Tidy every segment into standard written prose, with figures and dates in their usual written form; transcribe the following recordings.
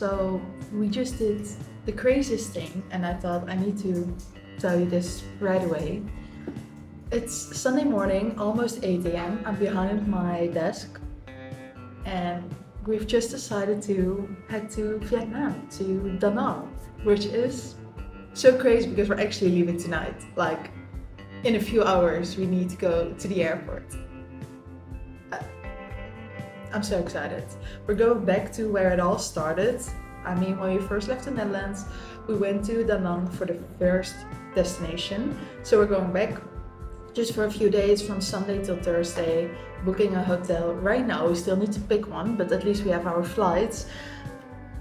So we just did the craziest thing, and I thought I need to tell you this right away. It's Sunday morning, almost 8 a.m. I'm behind my desk, and we've just decided to head to Vietnam, to Da Nang, which is so crazy because we're actually leaving tonight. Like, in a few hours, we need to go to the airport. I'm so excited. We're going back to where it all started. I mean, when we first left the Netherlands, we went to Da Nang for the first destination. So we're going back just for a few days from Sunday till Thursday, booking a hotel. Right now, we still need to pick one, but at least we have our flights.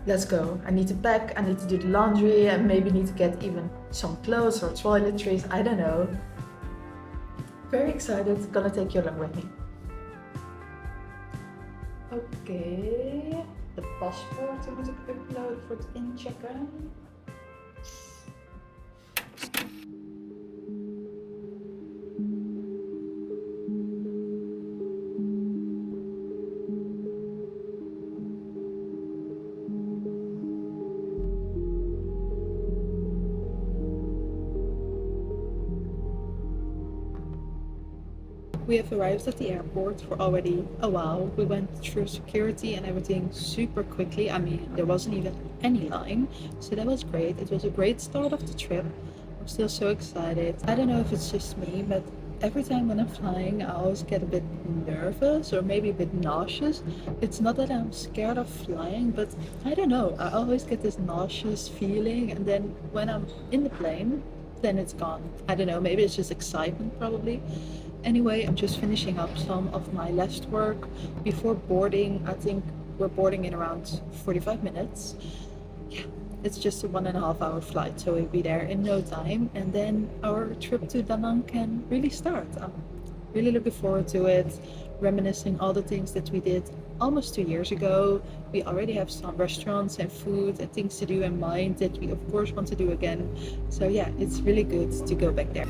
Let's go. I need to pack, I need to do the laundry, and maybe need to get even some clothes or toiletries, I don't know. Very excited, gonna take you along with me. Okay, the passport moet ik uploaden voor het inchecken. We have arrived at the airport for already a while. We went through security and everything super quickly. I mean, there wasn't even any line, so that was great. It was a great start of the trip. I'm still so excited. I don't know if it's just me, but every time when I'm flying, I always get a bit nervous or maybe a bit nauseous. It's not that I'm scared of flying, but I don't know. I always get this nauseous feeling, and then when I'm in the plane, then it's gone. I don't know, maybe it's just excitement probably. Anyway, I'm just finishing up some of my last work before boarding. I think we're boarding in around 45 minutes. Yeah, it's just a 1.5 hour flight, so we'll be there in no time. And then our trip to Da Nang can really start. I'm really looking forward to it, reminiscing all the things that we did almost 2 years ago. We already have some restaurants and food and things to do in mind that we of course want to do again. So yeah, it's really good to go back there.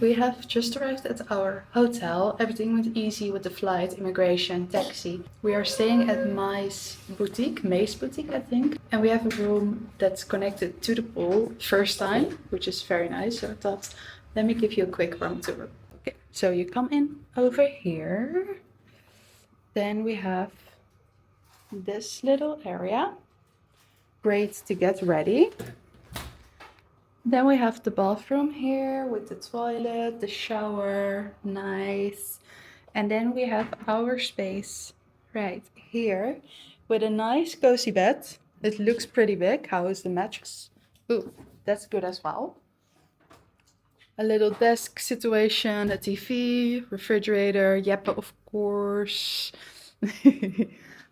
We have just arrived at our hotel. Everything went easy with the flight, immigration, taxi. We are staying at Mace Boutique, I think. And we have a room that's connected to the pool, first time, which is very nice. So I thought, let me give you a quick room tour. Okay, so you come in over here. Then we have this little area. Great to get ready. Then we have the bathroom here with the toilet, the shower, nice. And then we have our space right here with a nice cozy bed. It looks pretty big. How is the mattress? Ooh, that's good as well. A little desk situation, a TV, refrigerator, Jeppe of course.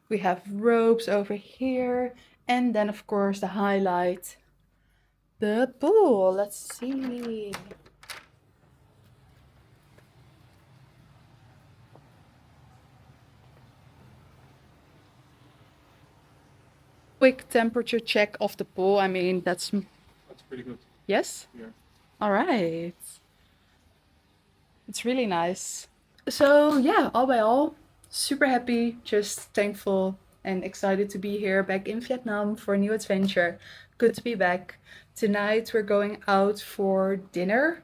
We have robes over here. And then of course the highlight, the pool. Let's see. Quick temperature check of the pool. I mean, that's pretty good. Yes? Yeah. All right. It's really nice. So yeah, all by all, super happy, just thankful and excited to be here back in Vietnam for a new adventure. Good to be back. Tonight we're going out for dinner,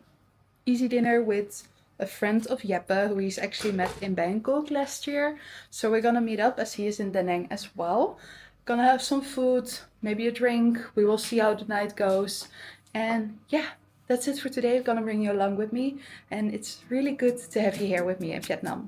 easy dinner with a friend of Jeppe, who he's actually met in Bangkok last year. So we're gonna meet up as he is in Da Nang as well. Gonna have some food, maybe a drink. We will see how the night goes. And yeah, that's it for today. I'm gonna bring you along with me. And it's really good to have you here with me in Vietnam.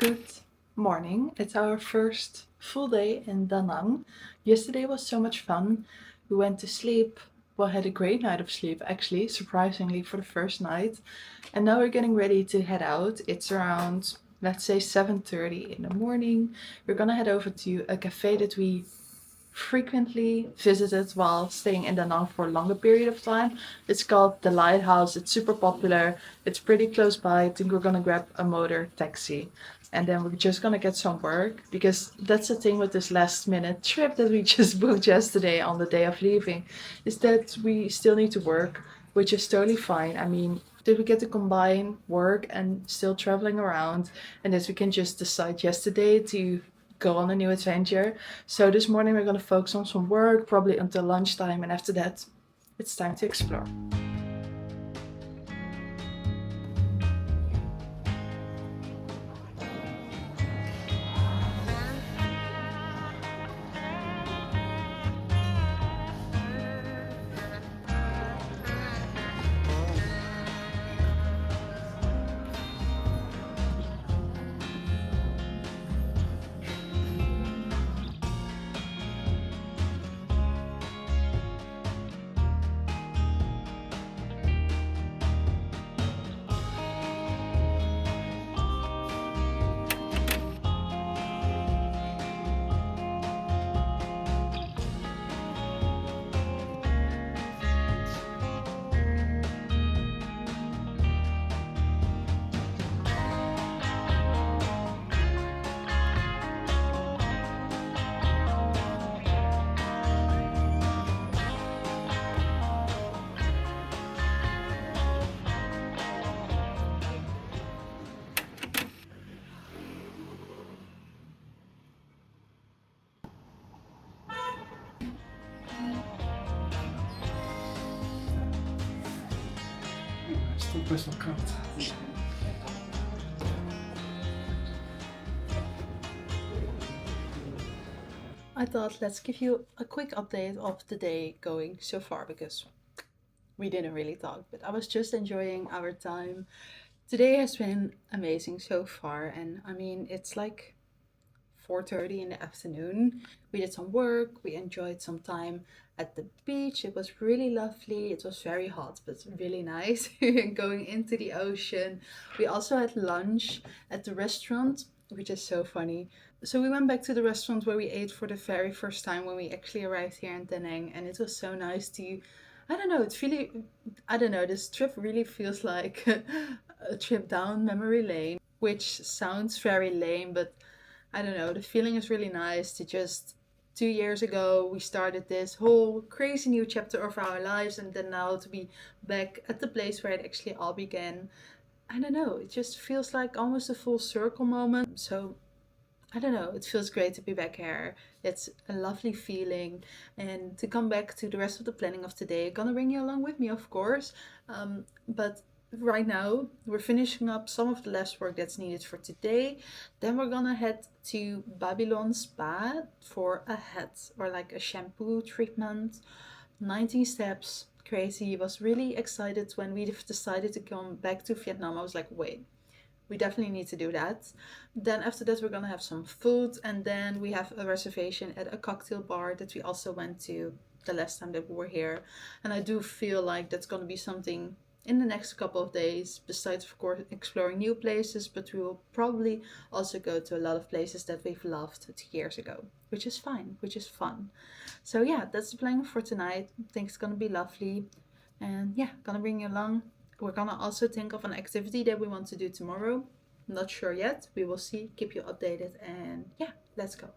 Good morning. It's our first full day in Da Nang. Yesterday was so much fun. We went to sleep. Well, had a great night of sleep actually, surprisingly for the first night. And now we're getting ready to head out. It's around, let's say, 7:30 in the morning. We're gonna head over to a cafe that we frequently visited while staying in Da Nang for a longer period of time. It's called The Lighthouse. It's super popular. It's pretty close by. I think we're gonna grab a motor taxi. And then we're just gonna get some work because that's the thing with this last minute trip that we just booked yesterday on the day of leaving, is that we still need to work, which is totally fine. I mean, did we get to combine work and still traveling around, and that we can just decide yesterday to go on a new adventure. So this morning we're gonna focus on some work, probably until lunchtime, and after that, it's time to explore. Het is toch best wel koud. I thought let's give you a quick update of the day going so far because we didn't really talk, but I was just enjoying our time. Today has been amazing so far, and I mean it's like 4:30 in the afternoon. We did some work, we enjoyed some time at the beach. It was really lovely. It was very hot, but really nice going into the ocean. We also had lunch at the restaurant, which is so funny. So we went back to the restaurant where we ate for the very first time when we actually arrived here in Danang, and it was so nice to, I don't know, it's really, I don't know, this trip really feels like a trip down memory lane, which sounds very lame, but I don't know, the feeling is really nice to just 2 years ago we started this whole crazy new chapter of our lives, and then now to be back at the place where it actually all began. I don't know, it just feels like almost a full circle moment. So I don't know, it feels great to be back here. It's a lovely feeling. And to come back to the rest of the planning of today, I'm gonna bring you along with me, of course. But right now, we're finishing up some of the last work that's needed for today. Then we're gonna head to Babylon Spa for a head or like a shampoo treatment. 19 steps. Crazy. Was really excited when we decided to come back to Vietnam. I was like, wait, we definitely need to do that. Then after that, we're gonna have some food, and then we have a reservation at a cocktail bar that we also went to the last time that we were here. And I do feel like that's gonna be something in the next couple of days, besides of course exploring new places, but we will probably also go to a lot of places that we've loved 2 years ago, which is fine, which is fun. So yeah, that's the plan for tonight. I think it's gonna be lovely, and yeah, gonna bring you along. We're gonna also think of an activity that we want to do tomorrow. Not sure yet. We will see. Keep you updated. And yeah, let's go.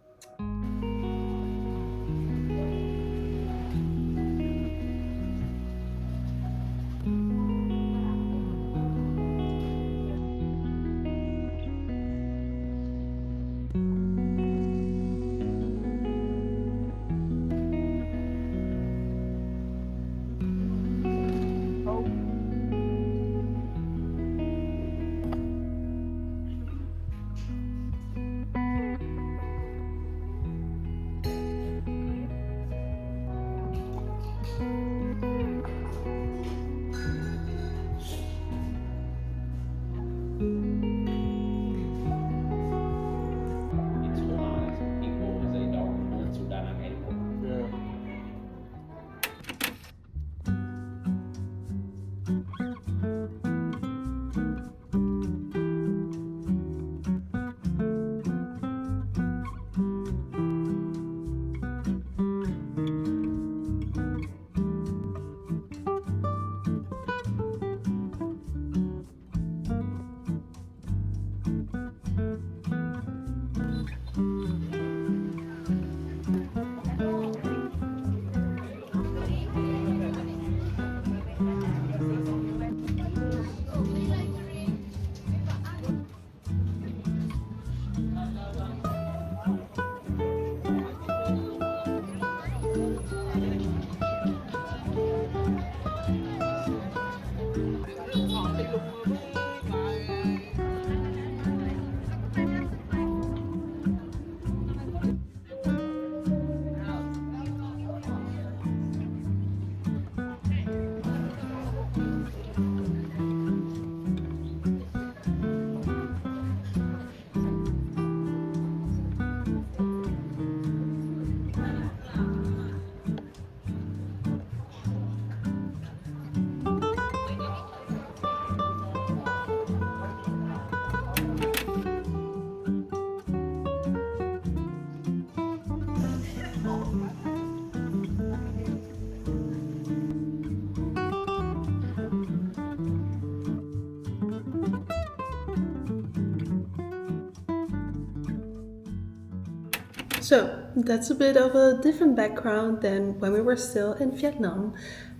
So that's a bit of a different background than when we were still in Vietnam.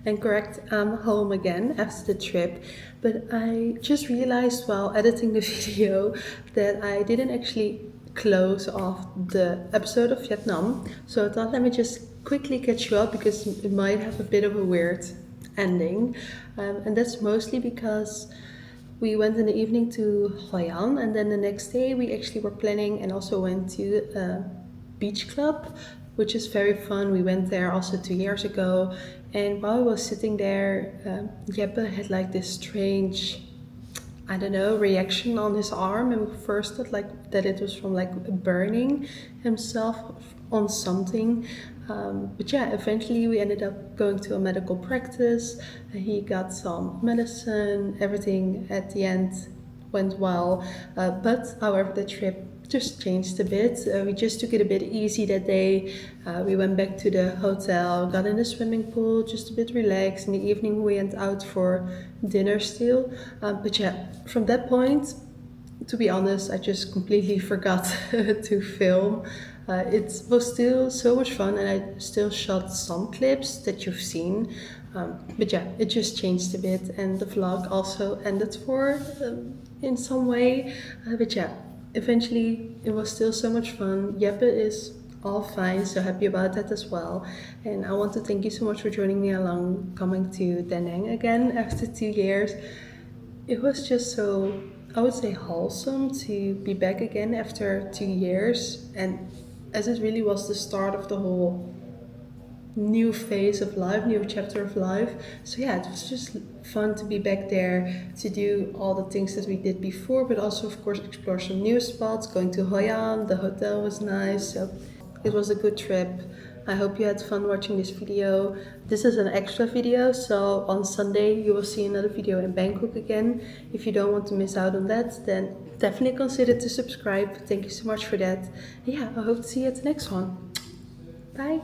And correct, I'm home again after the trip. But I just realized while editing the video that I didn't actually close off the episode of Vietnam. So I thought let me just quickly catch you up because it might have a bit of a weird ending. And that's mostly because we went in the evening to Hoi An, and then the next day we actually were planning and also went to a beach club, which is very fun. We went there also 2 years ago, and while I was sitting there, Jeppe had like this strange, I don't know, reaction on his arm, and we first thought like that it was from like burning himself on something. But yeah, eventually we ended up going to a medical practice. He got some medicine, everything at the end went well. But however, the trip just changed a bit. We just took it a bit easy that day. We went back to the hotel, got in the swimming pool, just a bit relaxed. In the evening we went out for dinner still. But yeah, from that point, to be honest, I just completely forgot to film. It was still so much fun, and I still shot some clips that you've seen. But yeah, it just changed a bit, and the vlog also ended for in some way. But yeah, eventually it was still so much fun. Jeppe is all fine, so happy about that as well. And I want to thank you so much for joining me along coming to Da Nang again after 2 years. It was just so, I would say, wholesome to be back again after 2 years, and as it really was the start of the whole new phase of life, new chapter of life. So yeah, it was just fun to be back there, to do all the things that we did before, but also of course explore some new spots. Going to Hoi An, the hotel was nice, so it was a good trip. I hope you had fun watching this video. This is an extra video, so on Sunday you will see another video in Bangkok again. If you don't want to miss out on that, then definitely consider to subscribe. Thank you so much for that. Yeah, I hope to see you at the next one. Bye!